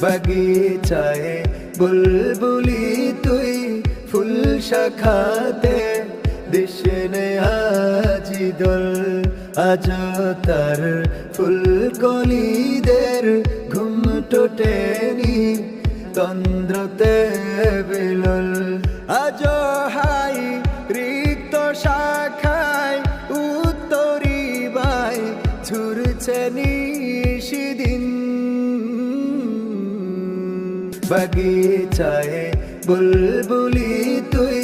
বাগিচায় বুলবুলি তুই ফুল শাখাতে দিশনে আজি দোল আজ তার ফুল কলিদের ঘুম টোটেনি তন্দ্রতে বিলল আজ হাই রিক্ত শাখায় উত্তরি বাই ঝুরছে নিশিদিন বাগিচায় বুলবুলি তুই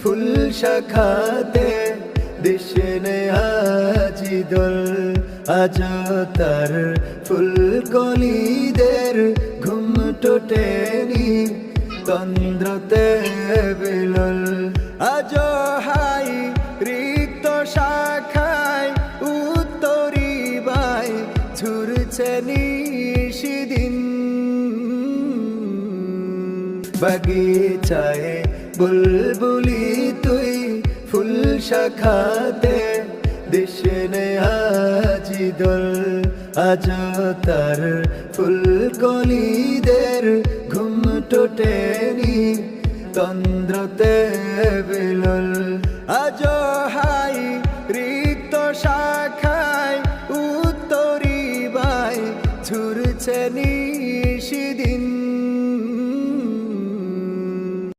ফুল শাখাতে দিশনে আজি দোল আজ তার ফুল কলিদের ঘুম টোটেনি তন্দ্রতে বিলল আজ হাই রিক্ত শাখায় উত্তরি বাই ঝুরছে নিশিদিন বাগিচায় বুলবুলি তুই ফুল শাখাতে দিশনে আজি দোল আজ তার ফুল কলিদের ঘুম টোটেনি তন্দ্রতে বিলল আজ